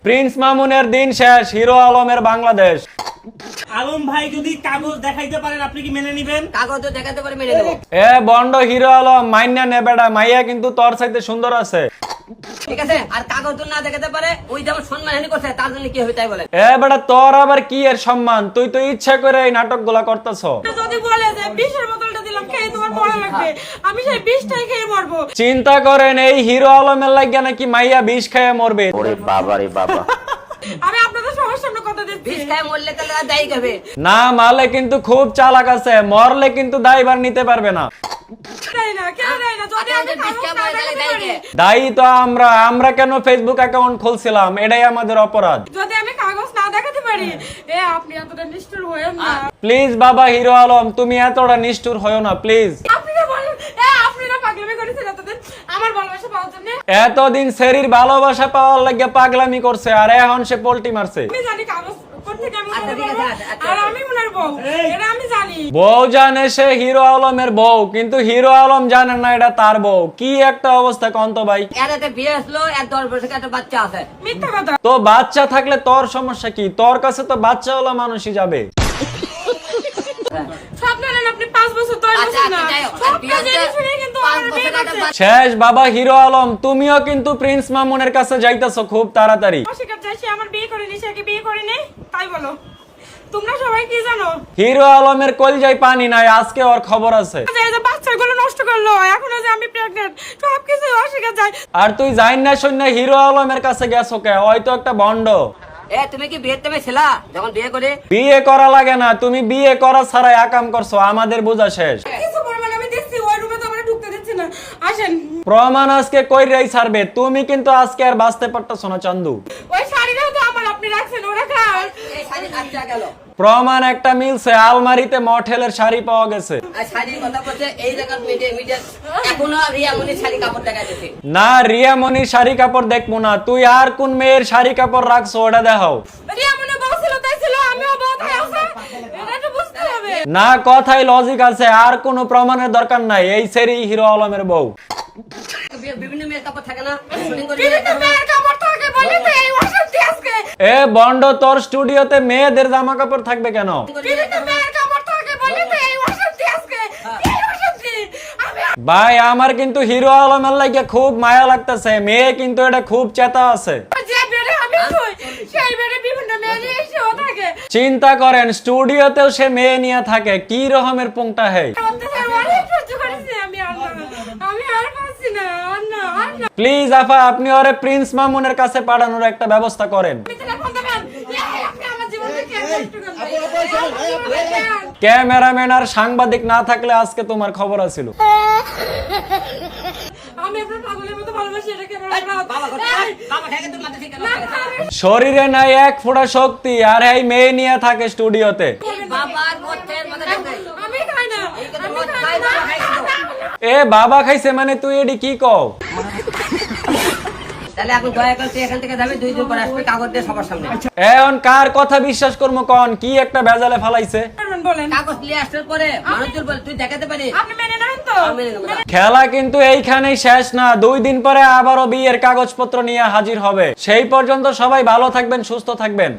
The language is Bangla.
প্রিন্স মামুনের দিন শেষ, হিরো আলমের বাংলাদেশ। আলম ভাই যদি কাগজ দেখাইতে পারেন আপনি কি মেনে নেবেন? কাগজ তো দেখাতে পারে, মেনে নেব। এ বন্ড হিরো আলম, মাইন্না নে বেটা, মাইয়া কিন্তু তোর চাইতে সুন্দর আছে। ঠিক আছে, আর কাগজ তো না দেখাতে পারে, ওই যেমন সম্মানহানি করছে তার জন্য কি হবে তাই বলে। এ বেটা তোর আবার কি এর সম্মান? তুই তো ইচ্ছা করে এই নাটক গুলা করতেছ। যদি বলে যে 20-এর বোতলটা দিলাম খেয়ে তোমার পড়া লাগবে, আমি সেই 20টাই খেয়ে মরবো। চিন্তা করেন এই হিরো আলমের লাগিয়া নাকি মাইয়া 20 খেয়ে মরবে। ওরে বাবা রে বাবা। আমি আপনাদের সবার সামনে কথা দিচ্ছি, 20 খায় মরলে তাহলে আর দায়ী হবে না, মালে কিন্তু খুব চালাক আছে, মরলে কিন্তু দায়ভার নিতে পারবে না। তাই না? কেন তাই না? যদি আমি 20 খায় মরলে তাহলে দায়ী কে? দায়ী তো আমরা কেন ফেসবুক অ্যাকাউন্ট খুলছিলাম, এটাই আমাদের অপরাধ। যদি আমি কাগজ না দেখাতে পারি, আপনি এতটা নিষ্ঠুর হয়েন না। প্লিজ বাবা হিরো আলম, তুমি এতটা নিষ্ঠুর হয়ো না প্লিজ। আপনারা বলেন, আপনারা পাগলামি করেছেন এতদিন আমার ভালোবাসা পাওয়ার জন্য। এতদিন সেরির ভালোবাসা পাওয়ার লাগিয়া পাগলামি করছে, আর এখন সে পোল্টি মারছে। আমি জানি কাগজ কোত্থেকে আমি আচ্ছা, ঠিক আছে, আচ্ছা। আর আমি ওনার বউ, এটা আমি জানি। বউ জানে সে হিরো আলমের বউ, কিন্তু হিরো আলম জানে না এটা তার বউ। কি একটা অবস্থা কন্ত ভাই। এর একটা বিয়ে আসলো, এর 10 বছরের একটা বাচ্চা আছে। মিথ্যা কথা। তো বাচ্চা থাকলে তোর সমস্যা কি? তোর কাছে তো বাচ্চাওয়ালা মানুষই যাবে। সব জানেন আপনি 5 বছর 10 আচ্ছা, বছর না, আচ্ছা, যাই হোক, সব বিয়ে জেনে হচ্ছে, শুনে কিন্তু 5 আমার বিয়ে বছরের একটা করছে। শেষ বাবা হিরো আলম, তুমিও কিন্তু প্রিন্স মামুনের কাছে যাইতেছো খুব তাড়াতাড়ি। অস্বীকার চাই, সে আমার বিয়ে করেনি, সে কি বিয়ে করেনি তাই বলো। তোমরা সবাই কি জানো? হিরো আলমের কলজায় পানি নাই, আজকে ওর খবর আছে। এই যে বাচ্চাগুলো নষ্ট করলো, এখনো যে আমি প্রেগন্যান্ট, সবকিছু অস্বীকার চাই। আর তুই জাইন না শুন না হিরো আলমের কাছে গেছো কে? হয়তো একটা বন্ড। তুমি কি বিয়ের টাইমে ছিলা যখন বিয়ে করে? বিয়ে করা লাগে না, তুমি বিয়ে করা ছাড়াই আকাম করছো, আমাদের বোঝা শেষ। কিছু প্রমাণ আমি দিচ্ছি, ওই রুমে তো আমরা ঢুকতে দিচ্ছি না। আসেন। প্রমাণ আজকে কইরাই ছাড়বে, তুমি কিন্তু আজকে আর বাঁচতে পারতেছো না চান্দু। ওই শাড়িটাও তো আমার, আপনি রাখছেন, ওরা কার? এই শাড়ি আচ্ছা গেল। প্রমাণ একটা মিলছে, আলমারিতে মঠেলের শাড়ি পাওয়া গেছে। আর শাড়ির কথা বলছে, এই জায়গার মিডিয়া এখনো রিয়ামনির শাড়ি কাপড় দেখাইতেছে। না, রিয়ামনির শাড়ি কাপড় দেখবো না, তুই আর কোন মেয়ের শাড়ি কাপড় রাখছো ওটা দেখাও। রিয়া মনে বউ ছিল তাই ছিল, আমিও বউ তাই আছে, এটা তো বুঝতে হবে। না, কথাই লজিক আছে, আর কোনো প্রমাণের দরকার নাই, এই সেরি হিরো আলমের বউ। বিভিন্ন মেয়ের কাপড় থাকে না, শুটিং করে কিন্তু মেয়ের কাপড় থাকে বলে তো এই অশান্তি আজকে। এ বন্ড, তোর স্টুডিওতে মেয়েদের জামা কাপড় থাকবে কেন? কিন্তু মেয়ের কাপড় থাকে বলে তো এই অশান্তি আজকে। এই অশান্তি আমি ভাই আমার কিন্তু হিরো আলমের লাগে খুব মায়া লাগতেছে, মেয়ে কিন্তু এটা খুব চেতা আছে। যে বেড়ে আমি শুই, সেই বেড়ে বিভিন্ন মেয়ে নিয়ে এসেও থাকে। চিন্তা করেন স্টুডিওতেও সে মেয়ে নিয়ে থাকে, কি রকমের পুংটা হে। অত্যাচার অনেক সহ্য করেছি আমি, আর না, আমি আর পারছি না, আর না, আর না। প্লিজ আপা, আপনি ওরে প্রিন্স মামুনের কাছে পাঠানোর একটা ব্যবস্থা করেন। আপনি টেলিফোন দেবেন, আপনি আমার জীবনকে কেন নষ্ট করবেন? ক্যামেরাম্যান আর সাংবাদিক না থাকলে আজকে তোমার খবর আছিল। আমি আপনার পাগলের মতো ভালোবাসি, এটা কেন বাবা খাইকে তোর মাথা ঠিক কেন? শরীরে নাই এক ফোঁটা শক্তি, আর এই মেয়ে নিয়ে থাকে স্টুডিওতে। বাবার মধ্যে মাথা ঠিক নাই। আমি খাই না, এই কথা আমি মদ খাই খাই, না। বাবা খাই কিন্তু। এ বাবা খাইছে মানে তুই এডি কি কও? তাহলে এখন দয়া করে তুই এখান থেকে যাবি, 2 দিন পর আসবে কাগজ দিয়ে সবার সামনে। এখন কার কথা বিশ্বাস করবো কন? কি একটা বেজালে ফালাইছে। বলেন, কাগজ নিয়ে আসার পরে মানুষদের বল তুই দেখাতে পারিস। আপনি মেনে নেবেন তো? আমি মেনে নেব না। খেলা কিন্তু এইখানেই শেষ না, 2 দিন পরে আবারও বিয়ের কাগজপত্র নিয়ে হাজির হবে। সেই পর্যন্ত সবাই ভালো থাকবেন, সুস্থ থাকবেন।